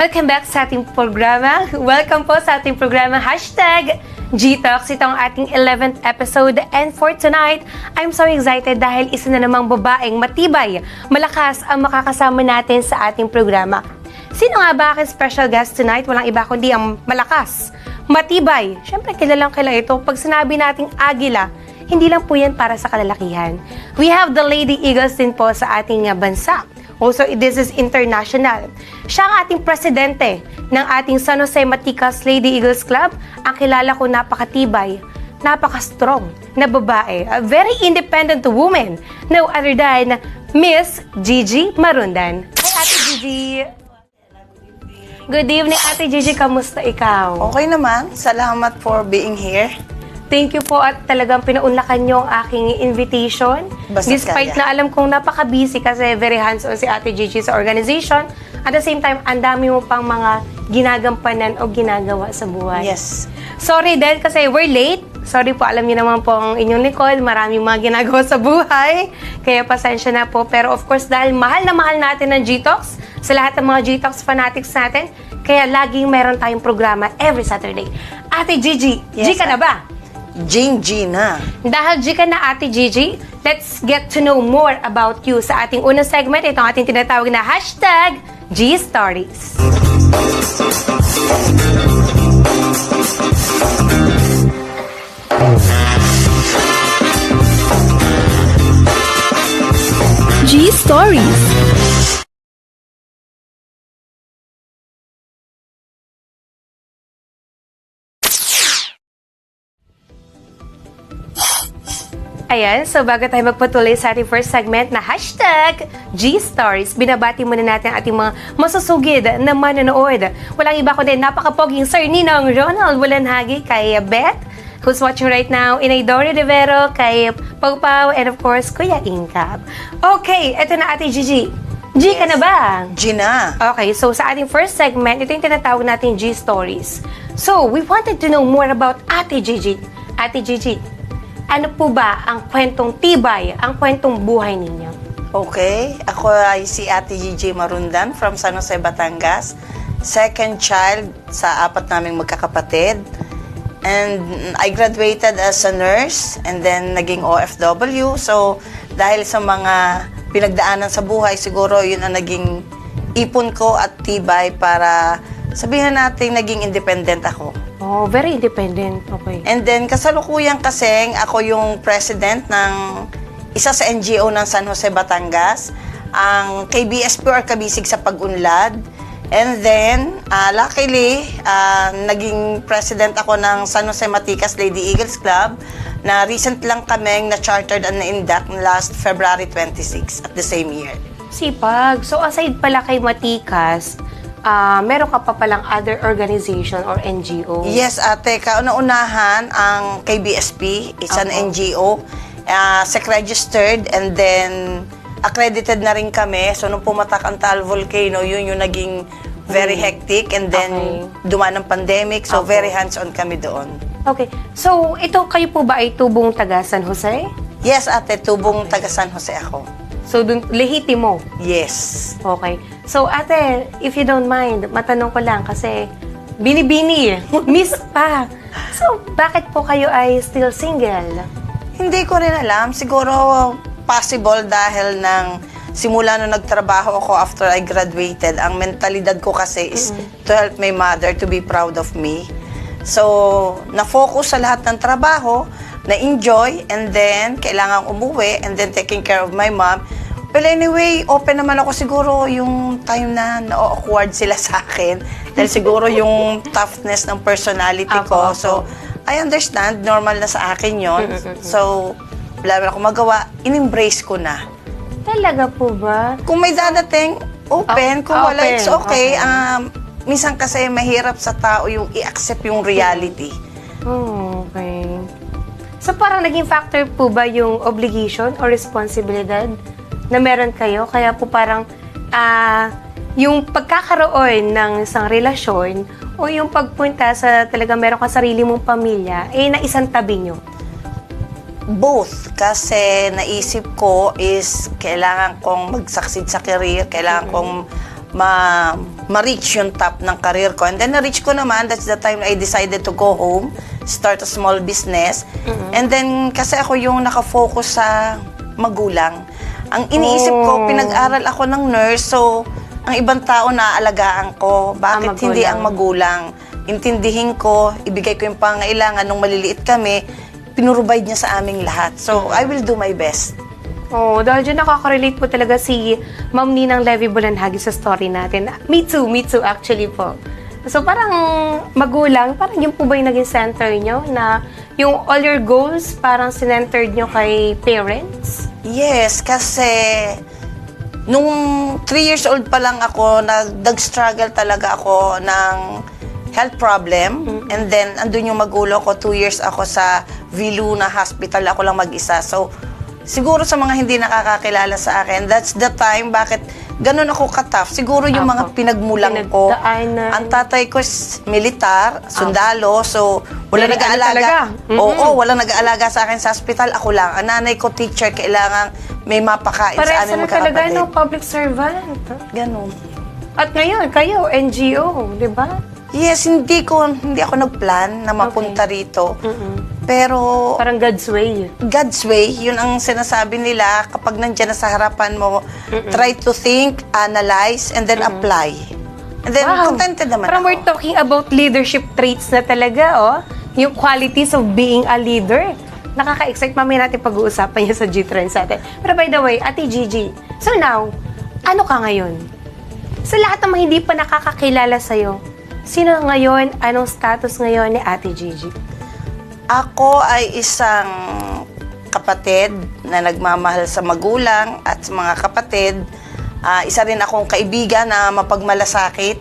Welcome back sa ating programa. Welcome po sa ating programa #GTalks. Ito ang ating 11th episode. And for tonight, I'm so excited dahil isa na namang babaeng matibay, malakas ang makakasama natin sa ating programa. Sino nga ba aking special guest tonight? Walang iba kundi ang malakas, matibay. Siyempre, kilalang kilala ito. Pag sinabi nating agila, hindi lang po yan para sa kalalakihan. We have the Lady Eagles din po sa ating bansa. Also, this is international. Siya ang ating presidente ng ating San Jose Maticas Lady Eagles Club. Ang kilala ko napakatibay, napaka-strong na babae. A very independent woman. No other than Miss Gigi Marundan. Hi, Ate Gigi! Good evening, Ate Gigi. Kamusta ikaw? Okay naman. Salamat for being here. Thank you po at talagang pinaunlakan niyo ang aking invitation. Basta't Despite kaya. na alam kong napaka-busy kasi very hands-on si Ate Gigi sa organization. At the same time, ang dami mo pang mga ginagampanan o ginagawa sa buhay. Yes. Sorry din kasi we're late. Sorry po, alam niyo naman po ang inyong likod. Maraming mga ginagawa sa buhay. Kaya pasensya na po. Pero of course, dahil mahal na mahal natin ng GTalks, sa lahat ng mga GTalks fanatics natin, kaya laging meron tayong programa every Saturday. Ate Gigi, Yes, G ka na ba? Gina. Dahil G ka na, Ate Gigi, let's get to know more about you sa ating unang segment. Ito ang ating tinatawag na #GStories. G Stories. Ayan, so bago tayo magpatuloy sa ating first segment na #GStories, binabati muna natin ang ating mga masusugid na manonood. Walang iba kundi napakapoging Sir Ninong Ronald Walanhagi, kay Beth, who's watching right now, Inay Dory Rivero, kay Pau Pau, and of course, Kuya Ingkab. Okay, eto na Ate Gigi. G ka na ba? Gina. Okay, so sa ating first segment, ito yung tinatawag natin G-Stories. So, we wanted to know more about Ate Gigi. Ate Gigi, ano po ba ang kwentong tibay, ang kwentong buhay ninyo? Okay. Ako ay si Ate Gigi Marundan from San Jose, Batangas. Second child sa apat naming magkakapatid. And I graduated as a nurse and then naging OFW. So, dahil sa mga pinagdaanan sa buhay, siguro yun ang naging ipon ko at tibay para sabihin natin naging independent ako. Oh, very independent. Okay. And then, kasalukuyan kasing ako yung president ng isa sa NGO ng San Jose, Batangas, ang KBSP or Kabisig sa Pag-unlad. And then, luckily, naging president ako ng San Jose Maticas Lady Eagles Club na recent lang kaming na-chartered and na-induct last February 26 at the same year. Sipag. So, aside pala kay Maticas, meron ka pa palang other organization or NGO? Yes, ate. Kauna-unahan ang KBSP. It's an NGO. SEC-registered and then accredited na rin kami. So, nung pumatak ang Taal Volcano, yun yung naging very hectic. And then, dumaan ang pandemic. So, very hands-on kami doon. Okay. So, ito kayo po ba ay tubong taga San Jose? Yes, ate. Tubong taga San Jose ako. So, dun, lehitimo? Yes. Okay. So, ate, if you don't mind, matanong ko lang kasi binibini, miss pa. So, bakit po kayo ay still single? Hindi ko rin alam. Siguro possible dahil nang simula nung nagtrabaho ako after I graduated, ang mentalidad ko kasi is to help my mother to be proud of me. So, na-focus sa lahat ng trabaho, na-enjoy, and then kailangan umuwi, and then taking care of my mom. Well, anyway, open naman ako siguro yung time na na-awkward sila sa akin. Dahil siguro yung toughness ng personality ko. So, I understand, normal na sa akin yon. So, wala akong magawa, in-embrace ko na. Talaga po ba? Kung may dadating, open. Kung wala, Open. it's okay. Minsan kasi mahirap sa tao yung i-accept yung reality. Oh, okay. So, parang naging factor po ba yung obligation or responsibilidad na meron kayo? Kaya po parang yung pagkakaroon ng isang relasyon o yung pagpunta sa talaga meron ka sarili mong pamilya, eh naisang tabi nyo? Both. Kasi naisip ko is kailangan kong mag-succeed sa career, kailangan kong ma-reach yung top ng career ko. And then na-reach ko naman, that's the time I decided to go home, start a small business. And then kasi ako yung nakafocus sa magulang. Ang iniisip ko, pinag-aral ako ng nurse, so ang ibang tao naaalagaan ko. Bakit Ang hindi magulang. ang magulang? Intindihin ko, ibigay ko yung pangailangan nung maliliit kami, pinurubide niya sa aming lahat. So, I will do my best. Oh, dahil dyan nakaka-relate po talaga si Ma'am Ninang Levy Bulanhagi sa story natin. Me too actually po. So parang magulang, parang yun po ba yung naging center nyo? Na yung all your goals parang sinentered nyo kay parents? Yes, kasi nung 3 years old pa lang ako, nag-struggle talaga ako ng health problem. And then, andun yung magulang ko, 2 years ako sa Viluna Hospital, ako lang mag-isa. So, siguro sa mga hindi nakakakilala sa akin, that's the time bakit ganun ako kataf. Siguro yung mga pinagmulang ko. Pinagdaanan. Ang tatay ko is militar, sundalo, so wala Very ano talaga. nag-aalaga. Oo, walang nag-aalaga sa akin sa hospital, ako lang. Ang nanay ko, teacher, kailangan may mapakain sa Parehas amin na talaga, magkakapatid. no? Public servant. Ganun. At ngayon, kayo, NGO, di ba? Yes, hindi ako nag-plan na mapunta rito. Pero Parang God's way. God's way, yun ang sinasabi nila kapag nandiyan na sa harapan mo, try to think, analyze, and then apply. And then, contented naman Parang ako. we're talking about leadership traits na talaga, oh. Yung qualities of being a leader. Nakaka-excite. Mamaya natin pag-uusapan yan sa G-Trends natin. Pero by the way, Ate Gigi, so now, ano ka ngayon? Sa lahat ng mga hindi pa nakakakilala sa'yo, sino ngayon, anong status ngayon ni Ate Gigi? Ako ay isang kapatid na nagmamahal sa magulang at sa mga kapatid. Isa rin akong kaibigan na mapagmalasakit.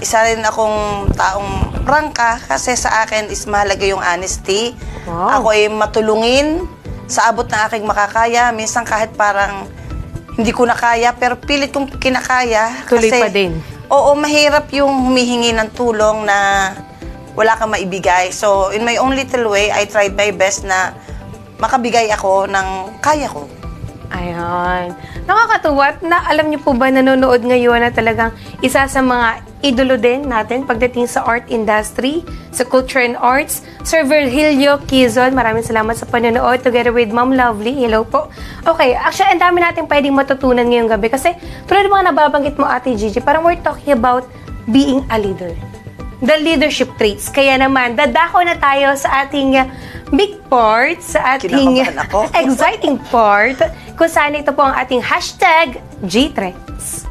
Isa rin akong taong prangka kasi sa akin is mahalaga yung honesty. Wow. Ako ay matulungin sa abot ng aking makakaya. Minsan kahit parang hindi ko na kaya, pero pilit kong kinakaya. Tuloy pa din. Oo, mahirap yung humihingi ng tulong na wala kang maibigay. So, in my own little way, I tried my best na makabigay ako ng kaya ko. Ayan. Nakakatuwa at na alam niyo po ba nanonood ngayon na talagang isa sa mga idolo din natin pagdating sa art industry, sa culture and arts, Sir Virgilio Quizon. Maraming salamat sa panonood together with Ma'am Lovely. Hello po. Okay, actually, ang dami natin pwedeng matutunan ngayong gabi kasi tulad ng mga nababanggit mo, Ate Gigi, parang we're talking about being a leader. The leadership traits. Kaya naman, dadako na tayo sa ating big part, sa ating Kinakabahan ako. exciting part, kung saan ito po ang ating hashtag G-Trends.